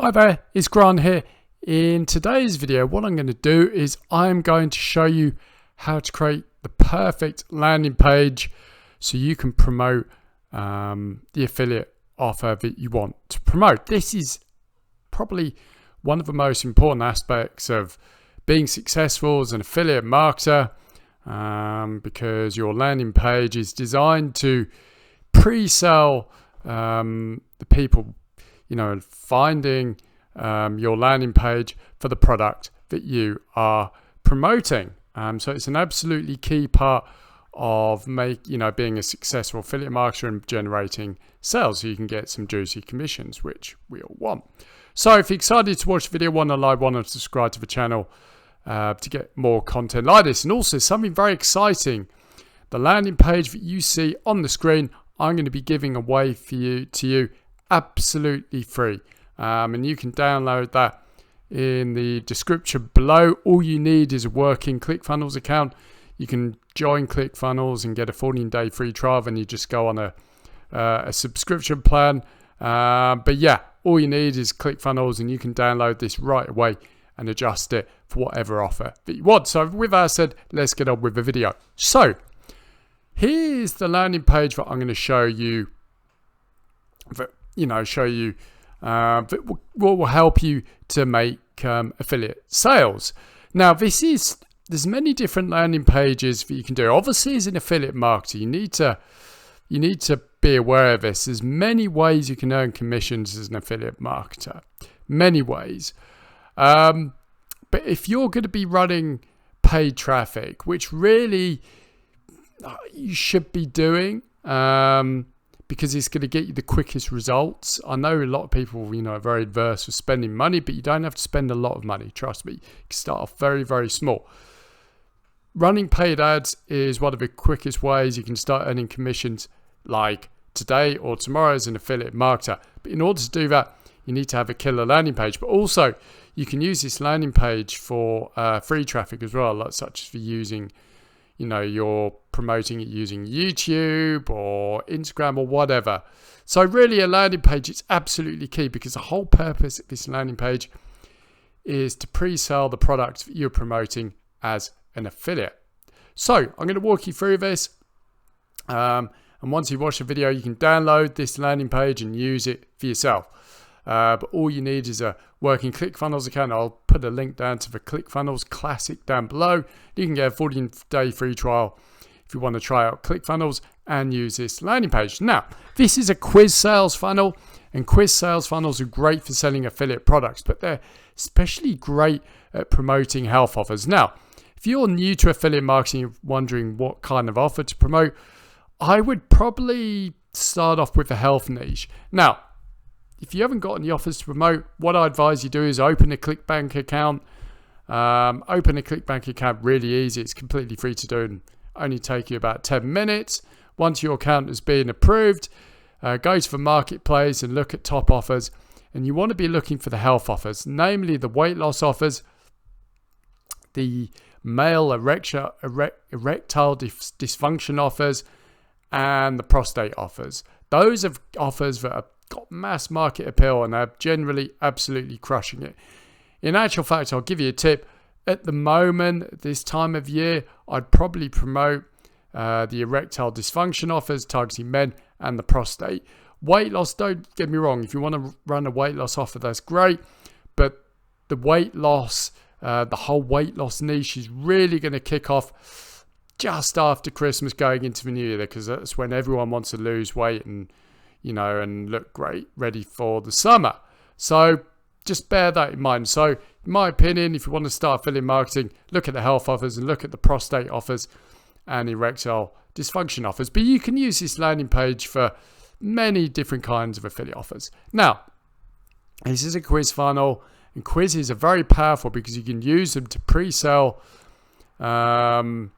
Hi there, it's Grant here. In today's video, what I'm going to do is I'm going to show you how to create the perfect landing page so you can promote the affiliate offer that you want to promote. This is probably one of the most important aspects of being successful as an affiliate marketer, because your landing page is designed to pre-sell the people, finding your landing page for the product that you are promoting. So it's an absolutely key part of being a successful affiliate marketer and generating sales so you can get some juicy commissions, which we all want. So if you're excited to watch the video, want to like, want to subscribe to the channel to get more content like this. And also something very exciting, the landing page that you see on the screen, I'm going to be giving away to you absolutely free. And you can download that in the description below. All you need is a working ClickFunnels account. You can join ClickFunnels and get a 14-day free trial, and you just go on a subscription plan. But yeah, all you need is ClickFunnels, and you can download this right away and adjust it for whatever offer that you want. So with that said, let's get on with the video. So here's the landing page that I'm going to show you. What will help you to make affiliate sales. Now, there's many different landing pages that you can do. Obviously, as an affiliate marketer, you need to be aware of this. There's many ways you can earn commissions as an affiliate marketer. Many ways. But if you're going to be running paid traffic, which really you should be doing, because it's going to get you the quickest results. I know a lot of people, are very adverse for spending money, but you don't have to spend a lot of money. Trust me, you can start off very, very small. Running paid ads is one of the quickest ways you can start earning commissions, like today or tomorrow as an affiliate marketer. But in order to do that, you need to have a killer landing page. But also, you can use this landing page for free traffic as well, such as for using, you're promoting it using YouTube or Instagram or whatever. So really, a landing page is absolutely key, because the whole purpose of this landing page is to pre-sell the product that you're promoting as an affiliate. So I'm going to walk you through this. And once you watch the video, you can download this landing page and use it for yourself. But all you need is a working ClickFunnels account. I'll put a link down to the ClickFunnels Classic down below. You can get a 14-day free trial if you want to try out ClickFunnels and use this landing page. Now, this is a quiz sales funnel, and quiz sales funnels are great for selling affiliate products, but they're especially great at promoting health offers. Now, if you're new to affiliate marketing, you're wondering what kind of offer to promote, I would probably start off with a health niche. Now, if you haven't got any offers to promote, what I advise you do is open a ClickBank account. Open a ClickBank account really easy. It's completely free to do and only take you about 10 minutes. Once your account has been approved, go to the marketplace and look at top offers. And you want to be looking for the health offers, namely the weight loss offers, the male erectile dysfunction offers, and the prostate offers. Those are offers that are got mass market appeal and are generally absolutely crushing it. In actual fact, I'll give you a tip. At the moment, this time of year, I'd probably promote the erectile dysfunction offers targeting men and the prostate. Weight loss, don't get me wrong, if you want to run a weight loss offer, that's great, but the weight loss, the whole weight loss niche is really going to kick off just after Christmas going into the new year, because that's when everyone wants to lose weight and look great, ready for the summer. So just bear that in mind. So in my opinion, if you want to start affiliate marketing, look at the health offers and look at the prostate offers and erectile dysfunction offers. But you can use this landing page for many different kinds of affiliate offers. Now, this is a quiz funnel, and quizzes are very powerful because you can use them to pre-sell the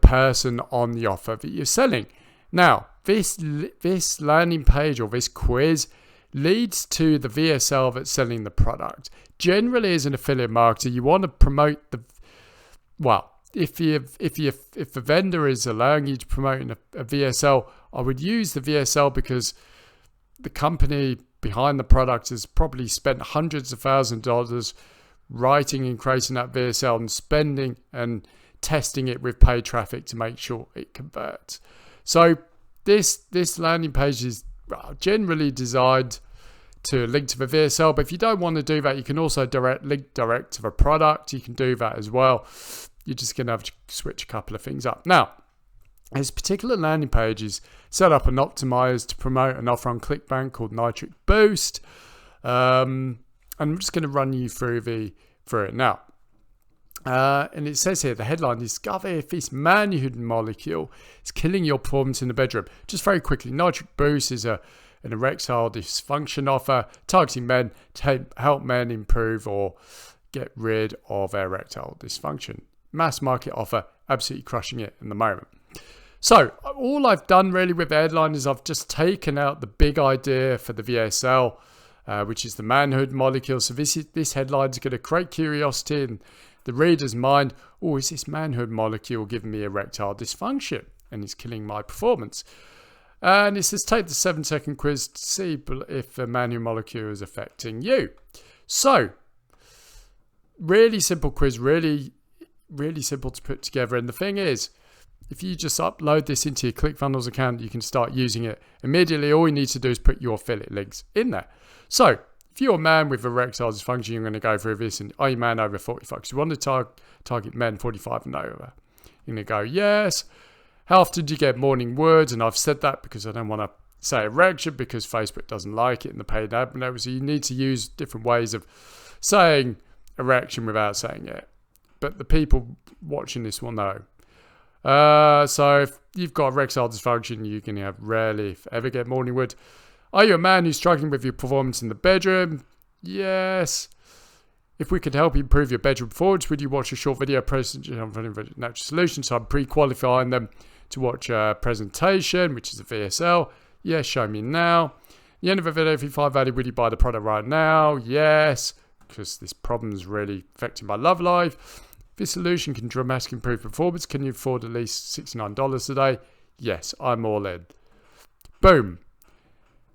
person on the offer that you're selling. Now, this landing page or this quiz leads to the VSL that's selling the product. Generally, as an affiliate marketer, you want to promote if the vendor is allowing you to promote a VSL, I would use the VSL because the company behind the product has probably spent hundreds of thousands of dollars writing and creating that VSL and spending and testing it with paid traffic to make sure it converts. So this landing page is generally designed to link to the VSL, but if you don't want to do that, you can also link direct to the product. You can do that as well. You're just going to have to switch a couple of things up. Now, this particular landing page is set up and optimized to promote an offer on ClickBank called Nitric Boost. And I'm just going to run you through it now. And it says here, the headline, discover if this manhood molecule is killing your performance in the bedroom. Just very quickly, Nitric Boost is an erectile dysfunction offer targeting men to help men improve or get rid of erectile dysfunction. Mass market offer, absolutely crushing it in the moment. So all I've done really with the headline is I've just taken out the big idea for the VSL, which is the manhood molecule. So this headline is going to create curiosity in the reader's mind. Oh, is this manhood molecule giving me erectile dysfunction and it's killing my performance? And it says take the 7-second quiz to see if the manhood molecule is affecting you. So really simple quiz, really simple to put together. And the thing is, if you just upload this into your ClickFunnels account, you can start using it immediately. All you need to do is put your affiliate links in there. So if you're a man with erectile dysfunction, you're going to go through this. And are you a man over 45? Because you want to target men 45 and over. You're going to go, yes. How often do you get morning words? And I've said that because I don't want to say erection because Facebook doesn't like it in the paid ad. So you need to use different ways of saying erection without saying it. But the people watching this will know. So if you've got erectile dysfunction, you can have rarely, if ever, get morning wood. Are you a man who's struggling with your performance in the bedroom? Yes. If we could help you improve your bedroom performance, would you watch a short video presentation on Natural Solutions? So I'm pre-qualifying them to watch a presentation, which is a VSL. Yes, show me now. At the end of the video, if you find value, would you buy the product right now? Yes, because this problem is really affecting my love life. This solution can dramatically improve performance. Can you afford at least $69 a day? Yes, I'm all in. Boom.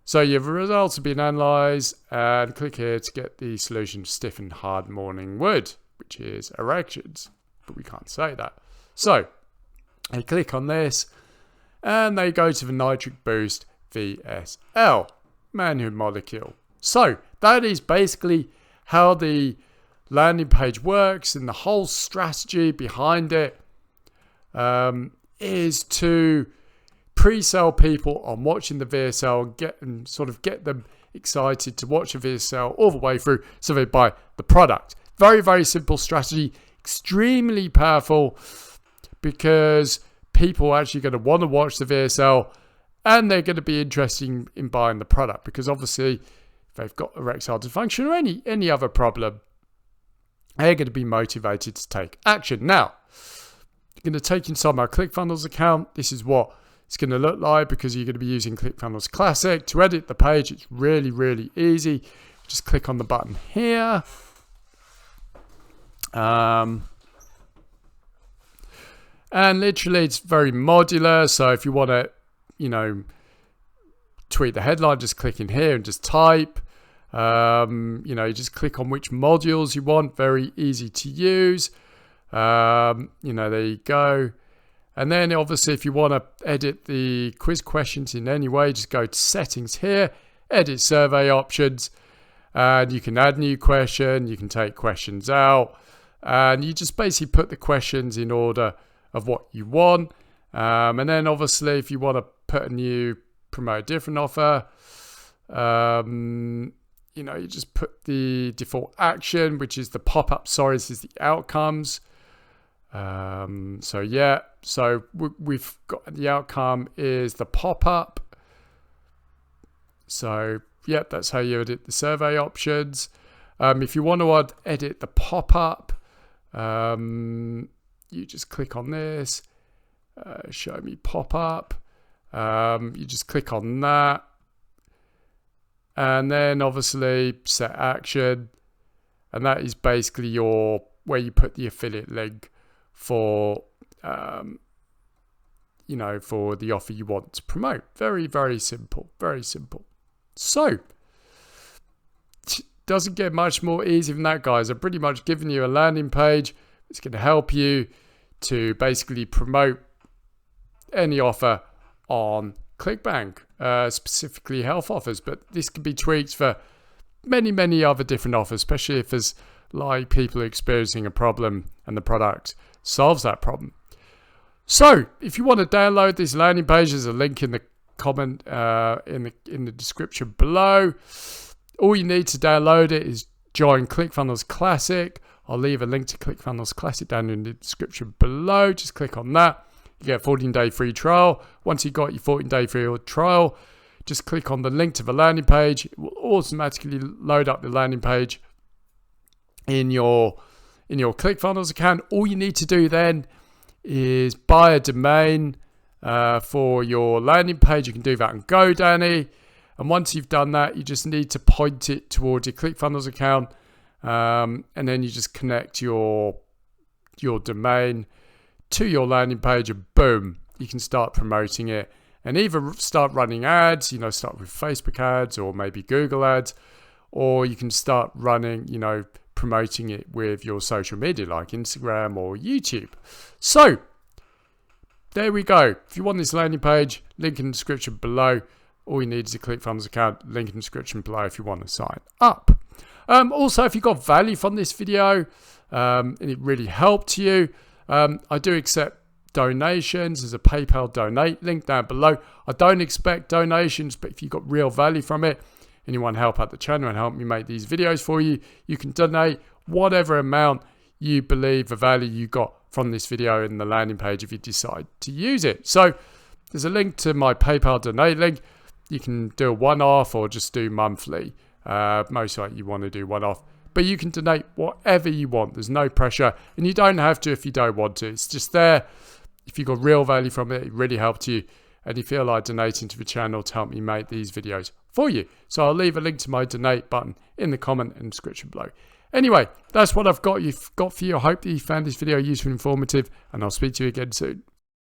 So your results have been analysed, and click here to get the solution to stiff and hard morning wood, which is erections, but we can't say that. So they click on this and they go to the Nitric Boost VSL, manhood molecule. So that is basically how the landing page works, and the whole strategy behind it is to pre-sell people on watching the VSL and get them excited to watch the VSL all the way through so they buy the product. Very, very simple strategy, extremely powerful, because people are actually going to want to watch the VSL and they're going to be interested in buying the product, because obviously if they've got erectile dysfunction or any other problem, they're going to be motivated to take action. Now, you're going to take inside my ClickFunnels account. This is what it's going to look like, because you're going to be using ClickFunnels Classic. To edit the page, it's really, really easy. Just click on the button here. And literally it's very modular. So if you want to, tweak the headline, just click in here and just type. You just click on which modules you want. Very easy to use. There you go. And then obviously if you want to edit the quiz questions in any way, just go to settings here, edit survey options, and you can add new question, you can take questions out, and you just basically put the questions in order of what you want. And then obviously if you want to promote a different offer, you just put the default action, which is the pop-up. Sorry, this is the outcomes. So we've got the outcome is the pop-up. So that's how you edit the survey options. If you want to edit the pop-up, you just click on this, show me pop-up. You just click on that, and then obviously set action, and that is basically where you put the affiliate link for for the offer you want to promote. Very, very simple, very simple. So doesn't get much more easy than that, guys. I've pretty much given you a landing page. It's going to help you to basically promote any offer on ClickBank, specifically health offers. But this can be tweaked for many, many other different offers, especially if there's like people experiencing a problem and the product solves that problem. So if you want to download this landing page, there's a link in the comment in the description below. All you need to download it is join ClickFunnels Classic. I'll leave a link to ClickFunnels Classic down in the description below. Just click on that. You get a 14-day free trial. Once you've got your 14-day free trial, just click on the link to the landing page. It will automatically load up the landing page in your ClickFunnels account. All you need to do then is buy a domain for your landing page. You can do that on GoDaddy. And once you've done that, you just need to point it towards your ClickFunnels account. And then you just connect your domain to your landing page, and boom, you can start promoting it and either start running ads, start with Facebook ads or maybe Google ads, or you can start running, promoting it with your social media like Instagram or YouTube. So there we go. If you want this landing page, link in the description below. All you need is a ClickFunnels account, link in the description below if you want to sign up. Also, if you got value from this video and it really helped you, I do accept donations. There's a PayPal donate link down below. I don't expect donations, but if you got real value from it and you want to help out the channel and help me make these videos for you, you can donate whatever amount you believe the value you got from this video in the landing page if you decide to use it. So there's a link to my PayPal donate link. You can do a one-off or just do monthly. Most likely you want to do one-off. But you can donate whatever you want. There's no pressure. And you don't have to if you don't want to. It's just there. If you got real value from it, it really helped you. And you feel like donating to the channel to help me make these videos for you. So I'll leave a link to my donate button in the comment and description below. Anyway, that's what I've got for you. I hope that you found this video useful and informative. And I'll speak to you again soon.